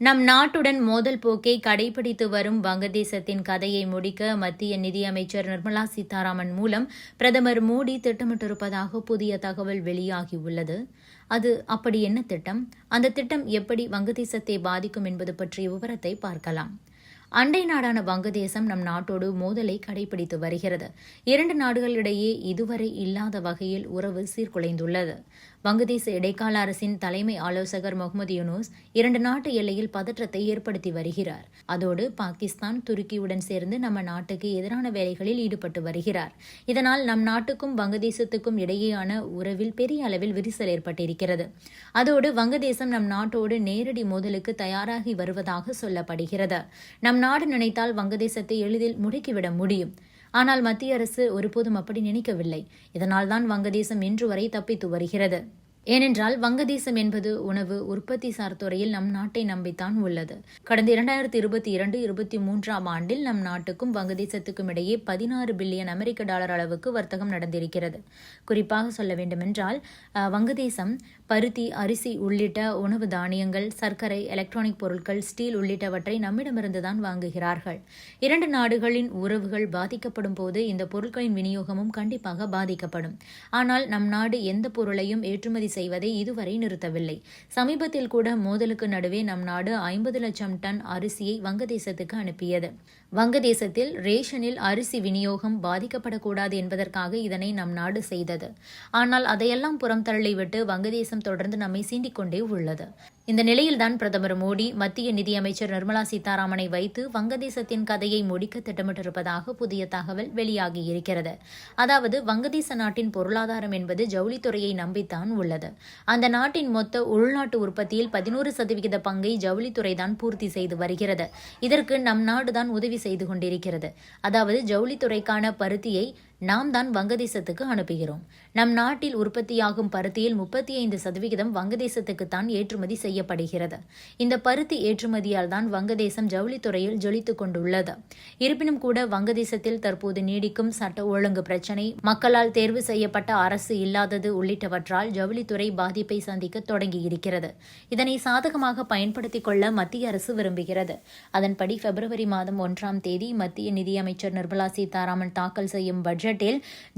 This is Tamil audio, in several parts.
நம் நாட்டுடன் மோதல் போக்கை கடைபிடித்து வரும் வங்கதேசத்தின் கதையை முடிக்க மத்திய நிதியமைச்சர் நிர்மலா சீதாராமன் மூலம் பிரதமர் மோடி திட்டமிட்டிருப்பதாக புதிய தகவல் வெளியாகியுள்ளது. அது அப்படி என்ன திட்டம்? அந்த திட்டம் எப்படி வங்கதேசத்தை பாதிக்கும் என்பது பற்றிய விவரத்தை பார்க்கலாம். அண்டை நாடான வங்கதேசம் நம் நாட்டோடு மோதலை கடைபிடித்து வருகிறது. இரண்டு நாடுகளிடையே இதுவரை இல்லாத வகையில் உறவு சீர்குலைந்துள்ளது. வங்கதேச இடைக்கால அரசின் தலைமை ஆலோசகர் முகமது யூனூஸ் இரண்டு நாட்டு எல்லையில் பதற்றத்தை ஏற்படுத்தி வருகிறார். அதோடு பாகிஸ்தான், துருக்கியுடன் சேர்ந்து நம்ம நாட்டுக்கு எதிரான வேலைகளில் ஈடுபட்டு வருகிறார். இதனால் நம் நாட்டுக்கும் வங்கதேசத்துக்கும் இடையேயான உறவில் பெரிய அளவில் விரிசல் ஏற்பட்டிருக்கிறது. அதோடு வங்கதேசம் நம் நாட்டோடு நேரடி மோதலுக்கு தயாராகி வருவதாக சொல்லப்படுகிறது. நம் நாடு நினைத்தால் வங்கதேசத்தை எளிதில் முடக்கிவிட முடியும். ஆனால் மத்திய அரசு ஒருபோதும் அப்படி நினைக்கவில்லை. இதனால்தான் வங்கதேசம் இன்று வரை தப்பித்து வருகிறது. ஏனென்றால் வங்கதேசம் என்பது உணவு உற்பத்தி சார் துறையில் நம் நாட்டை நம்பித்தான் உள்ளது. கடந்த 2022-23 ஆண்டில் நம் நாட்டுக்கும் வங்கதேசத்துக்கும் இடையே 16 பில்லியன் அமெரிக்க டாலர் அளவுக்கு வர்த்தகம் நடந்திருக்கிறது. குறிப்பாக சொல்ல வேண்டுமென்றால் வங்கதேசம் பருத்தி, அரிசி உள்ளிட்ட உணவு தானியங்கள், சர்க்கரை, எலக்ட்ரானிக் பொருட்கள், ஸ்டீல் உள்ளிட்டவற்றை நம்மிடமிருந்துதான் வாங்குகிறார்கள். இரண்டு நாடுகளின் உறவுகள் பாதிக்கப்படும் போது இந்த பொருட்களின் விநியோகமும் கண்டிப்பாக பாதிக்கப்படும். ஆனால் நம் நாடு எந்த பொருளையும் ஏற்றுமதி செய்வதை இதுவரை நிறுத்தவில்லை. சமீபத்தில் கூட மோதலுக்கு நடுவே நம் நாடு 50 லட்சம் டன் அரிசியை வங்கதேசத்துக்கு அனுப்பியது. வங்கதேசத்தில் ரேஷனில் அரிசி விநியோகம் பாதிக்கப்படக்கூடாது என்பதற்காக இதனை நம் நாடு செய்தது. ஆனால் அதையெல்லாம் புறம் தள்ளிவிட்டு வங்கதேசம் தொடர்ந்து நம்மை சீண்டிக் கொண்டே உள்ளது. இந்த நிலையில்தான் பிரதமர் மோடி மத்திய நிதியமைச்சர் நிர்மலா சீதாராமனை வைத்து வங்கதேசத்தின் கதையை முடிக்க திட்டமிட்டிருப்பதாக புதிய தகவல் வெளியாகியிருக்கிறது. அதாவது வங்கதேச நாட்டின் பொருளாதாரம் என்பது ஜவுளித்துறையை நம்பித்தான் உள்ளது. அந்த நாட்டின் மொத்த உள்நாட்டு உற்பத்தியில் 11% பங்கை ஜவுளித்துறைதான் பூர்த்தி செய்து வருகிறது. இதற்கு நம் நாடுதான் உதவி செய்து கொண்டிருக்கிறது. அதாவது ஜவுளித்துறைக்கான பருத்தியை நாம் தான் வங்கதேசத்துக்கு அனுப்புகிறோம். நம் நாட்டில் உற்பத்தியாகும் பருத்தியில் 35% வங்கதேசத்துக்குத்தான் ஏற்றுமதி செய்யப்படுகிறது. இந்த பருத்தி ஏற்றுமதியால் தான் வங்கதேசம் ஜவுளித்துறையில் ஜொலித்துக் கொண்டுள்ளது. இருப்பினும் கூட வங்கதேசத்தில் தற்போது நீடிக்கும் சட்ட ஒழுங்கு பிரச்சினை, மக்களால் தேர்வு செய்யப்பட்ட அரசு இல்லாதது உள்ளிட்டவற்றால் ஜவுளித்துறை பாதிப்பை சந்திக்க தொடங்கியிருக்கிறது. இதனை சாதகமாக பயன்படுத்திக் கொள்ள மத்திய அரசு விரும்புகிறது. அதன்படி பிப்ரவரி மாதம் 1ஆம் தேதி மத்திய நிதியமைச்சர் நிர்மலா சீதாராமன் தாக்கல் செய்யும் பட்ஜெட்டில்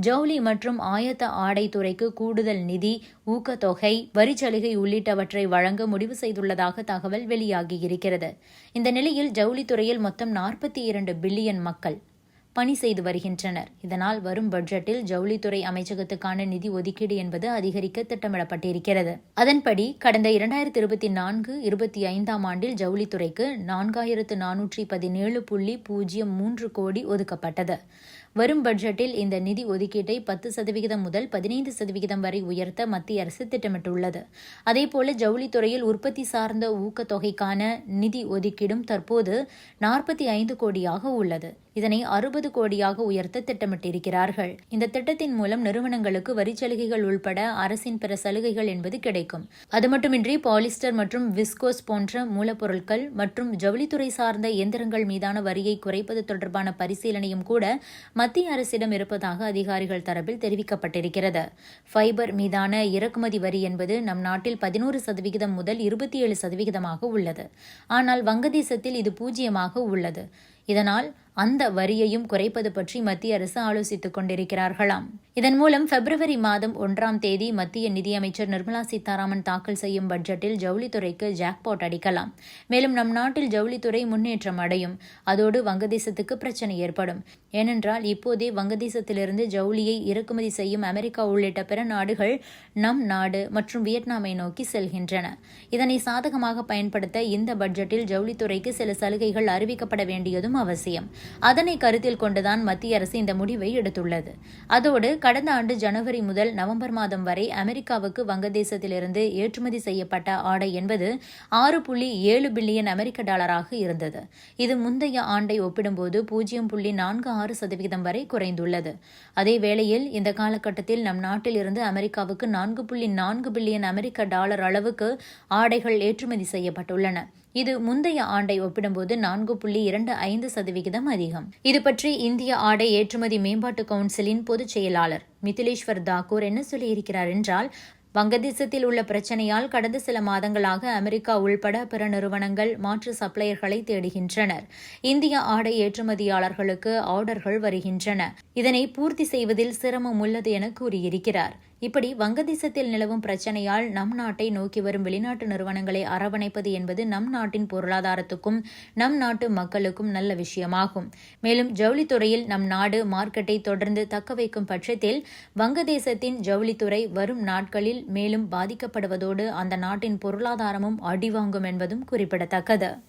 ஜவுளி மற்றும் ஆயத்த ஆடை துறைக்கு கூடுதல் நிதி, ஊக்கத்தொகை, வரிச்சலுகை உள்ளிட்டவற்றை வழங்க முடிவு செய்துள்ளதாக தகவல் வெளியாகியிருக்கிறது. இந்த நிலையில் ஜவுளித்துறையில் மொத்தம் 42 பில்லியன் மக்கள் பணி செய்து வருகின்றனர். இதனால் வரும் பட்ஜெட்டில் ஜவுளித்துறை அமைச்சகத்துக்கான நிதி ஒதுக்கீடு என்பது அதிகரிக்க திட்டமிடப்பட்டிருக்கிறது. அதன்படி கடந்த 2024-25 ஆண்டில் ஜவுளித்துறைக்கு 4417.03 கோடி ஒதுக்கப்பட்டது. வரும் பட்ஜெட்டில் இந்த நிதி ஒதுக்கீட்டை 10% முதல் 15% வரை உயர்த்த மத்திய அரசு திட்டமிட்டுள்ளது. அதேபோல ஜவுளித்துறையில் உற்பத்தி சார்ந்த ஊக்கத்தொகைக்கான நிதி ஒதுக்கீடும் தற்போது 45 கோடியாக உள்ளது. இதனை 60 கோடியாக உயர்த்த திட்டமிட்டிருக்கிறார்கள். இந்த திட்டத்தின் மூலம் நிறுவனங்களுக்கு வரிச்சலுகைகள் உள்பட அரசின் பிற சலுகைகள் என்பது கிடைக்கும். அது மட்டுமின்றி பாலிஸ்டர் மற்றும் விஸ்கோஸ் போன்ற மூலப்பொருட்கள் மற்றும் ஜவுளித்துறை சார்ந்த இயந்திரங்கள் மீதான வரியை குறைப்பது தொடர்பான பரிசீலனையும் கூட மத்திய அரசிடம் இருப்பதாக அதிகாரிகள் தரப்பில் தெரிவிக்கப்பட்டிருக்கிறது. ஃபைபர் மீதான இறக்குமதி வரி என்பது நம் நாட்டில் 11% முதல் 27% உள்ளது. ஆனால் வங்கதேசத்தில் இது 0 உள்ளது. இதனால் அந்த வரியையும் குறைப்பது பற்றி மத்திய அரசு ஆலோசித்துக் கொண்டிருக்கிறார்களாம். இதன் மூலம் பிப்ரவரி மாதம் 1ஆம் தேதி மத்திய நிதியமைச்சர் நிர்மலா சீதாராமன் தாக்கல் செய்யும் பட்ஜெட்டில் ஜவுளித்துறைக்கு ஜாக்பாட் அடிக்கலாம். மேலும் நம் நாட்டில் ஜவுளித்துறை முன்னேற்றம் அடையும். அதோடு வங்கதேசத்துக்கு பிரச்சனை ஏற்படும். ஏனென்றால் இப்போதே வங்கதேசத்திலிருந்து ஜவுளியை இறக்குமதி செய்யும் அமெரிக்கா உள்ளிட்ட பிற நாடுகள் நம் நாடு மற்றும் வியட்நாமை நோக்கி செல்கின்றன. இதனை சாதகமாக பயன்படுத்த இந்த பட்ஜெட்டில் ஜவுளித்துறைக்கு சில சலுகைகள் அறிவிக்கப்பட வேண்டியதும் அவசியம். அதனை கருத்தில் கொண்டுதான் மத்திய அரசு இந்த முடிவை எடுத்துள்ளது. அதோடு கடந்த ஆண்டு ஜனவரி முதல் நவம்பர் மாதம் வரை அமெரிக்காவுக்கு வங்கதேசத்திலிருந்து ஏற்றுமதி செய்யப்பட்ட ஆடை என்பது 6.7 பில்லியன் அமெரிக்க டாலராக இருந்தது. இது முந்தைய ஆண்டை ஒப்பிடும்போது 0.46% வரை குறைந்துள்ளது. அதே வேளையில் இந்த காலகட்டத்தில் நம் நாட்டில் இருந்து அமெரிக்காவுக்கு 4.4 பில்லியன் அமெரிக்க டாலர் அளவுக்கு ஆடைகள் ஏற்றுமதி செய்யப்பட்டுள்ளன. இது முந்தைய ஆண்டை ஒப்பிடும்போது 4.25% அதிகம். இது பற்றி இந்திய ஆடை ஏற்றுமதி மேம்பாட்டு கவுன்சிலின் பொதுச் செயலாளர் மிதிலேஸ்வர் தாக்கூர் என்ன சொல்லியிருக்கிறார் என்றால், வங்கதேசத்தில் உள்ள பிரச்சினையால் கடந்த சில மாதங்களாக அமெரிக்கா உள்பட பிற நிறுவனங்கள் மாற்று சப்ளையர்களை தேடுகின்றனர். இந்திய ஆடை ஏற்றுமதியாளர்களுக்கு ஆர்டர்கள் வருகின்றன. இதனை பூர்த்தி செய்வதில் சிரமம் உள்ளது என கூறியிருக்கிறார். இப்படி வங்கதேசத்தில் நிலவும் பிரச்சினையால் நம் நாட்டை நோக்கி வரும் வெளிநாட்டு நிறுவனங்களை அரவணைப்பது என்பது நம் நாட்டின் பொருளாதாரத்துக்கும் நம் நாட்டு மக்களுக்கும் நல்ல விஷயமாகும். மேலும் ஜவுளித்துறையில் நம் நாடு மார்க்கெட்டை தொடர்ந்து தக்க வைக்கும் பட்சத்தில் வங்கதேசத்தின் ஜவுளித்துறை வரும் நாட்களில் மேலும் பாதிக்கப்படுவதோடு அந்த நாட்டின் பொருளாதாரமும் அடிவாங்கும் என்பதும் குறிப்பிடத்தக்கது.